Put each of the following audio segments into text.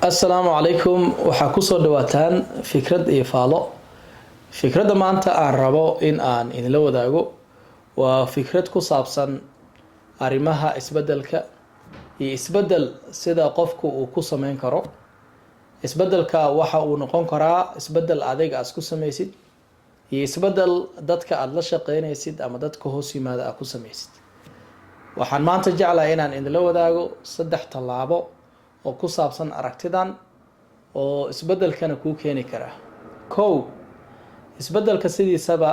السلام عليكم waxaa ku soo dhawaataan fikrad iyo faalo fikradda maanta aan rabo in aan idinla wadaago waa fikrad ku saabsan arrimaha isbeddelka iyo isbeddel sida qofku uu ku sameyn karo isbeddelka waxa uu noqon karaa isbeddel adiga aad ku sameysid iyo isbeddel dadka aad la shaqeynaysid ama dadka hoos yimaada aad ku sameysid waxaan maanta jeclahay inaan idinla wadaago 3 tallaabo oo ku saabsan aragtidan oo isbeddelkana ku keeni kara kow isbeddelka sidiisaba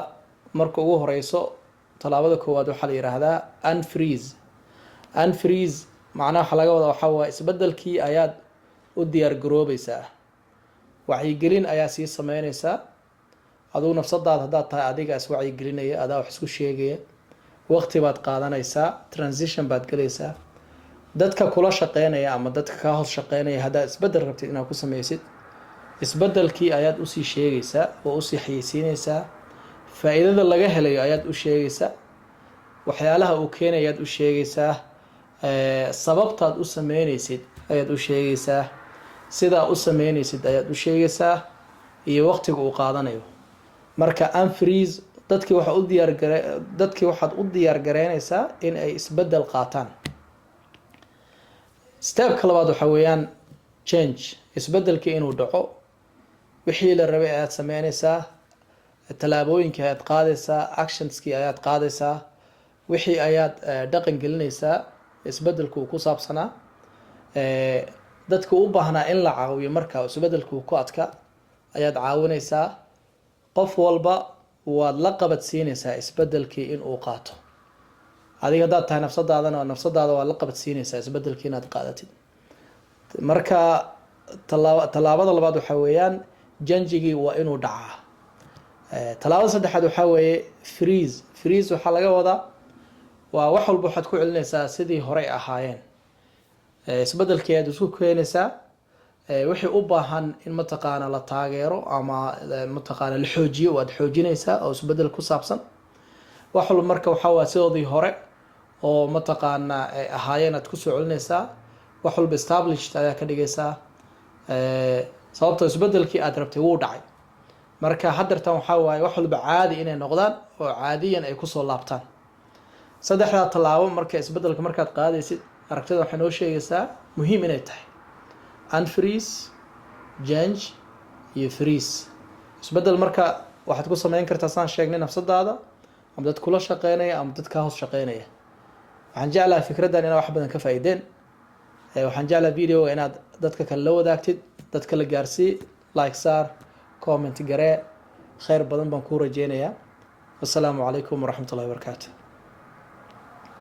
marka ugu horeyso talaabada koowaad waxa la yiraahdaa unfreeze macnaha waxa laga wadaa waxa waa isbeddelkii ayaad u diyaar garoobaysaa wacyi gelin ayaa sii sameynaysaa aduu nafsadaada hadaa tahay adiga is wacyi gelinaya adaa wax isku sheegaya waqti baad qaadanaysaa transition baad galaysaa dadka kula shaqeynaya ama dadka ka hoos shaqeynaya hadaa isbeddel rabtid inaad ku sameysid isbeddelkii ayaad u sii sheegaysaa oo u sii xayeysiinaysaa faa'iidada laga helayo ayaad u sheegaysaa waxyaalaha uu keenayo ayaad u sheegaysaa sababtaad u sameynaysid ayaad u sheegaysaa sidaa u sameynaysid ayaad u sheegaysaa iyo waqtiga uu qaadanayo marka unfreeze dadkii waxaad u diyaar gareynaysaa in ay isbeddel qaataan stepka labaad waxa weeyaan change isbeddelkii inuu dhaco wixii la rabay ayaad sameynaysaa tallaabooyinkii ayaad qaadaysaa actionskii ayaad qaadaysaa wixii ayaad dhaqan gelinaysaa isbeddelku ku saabsanaa dadka u baahnaa in la caawiyo marka isbeddelku ku adka ayaad caawinaysaa qof walba waad la qabadsiinaysaa isbeddelkii in uu qaato adiga hadaad tahay nafsadaada waa la qabadsiinaysaa isbeddelkii inaad qaadatid marka tallaabada labaad waxa weeyaan janjigii waa inuu dhacaa tallaabada saddexaad waxa weeye freeze waxaa laga wadaa waa wax walba waxaad ku celinaysaa sidii horey ahaayeen isbeddelkii ayaad isku keenaysaa wixii u baahan in mataqaana la taageero ama mataqaana la xoojiyo waad xoojinaysaa oo isbeddel ku saabsan wax walba marka waxaa waa sidoodii hore oo mataqaana ahaayeen aad kusoo celinaysaa wax walba established ayaa ka dhigaysaa sababtoo isbeddelkii aad rabtay wuu dhacay marka haddeertan waxaa waaye wax walba caadi inay noqdaan oo caadiyan ay kusoo laabtaan saddexdaa tallaabo marka isbeddelka markaad qaadaysid aragtida waxay noo sheegaysaa muhiim inay tahay unfreeze change iyo freeze isbeddel marka waxaad ku sameyn kartaa saan sheegnay nafsadaada ama dad kula shaqeynaya ama dad ka hoos shaqeynaya waxaan jeclahay fikraddan inaad wax badan ka faa'iideen waxaan jeclahay videoga inaad dadka kale la wadaagtid dadka la gaarsii like saar comment garee khayr badan baan kuu rajeynayaa wassalaamu calaykum waraxmatullahi wabarakaatu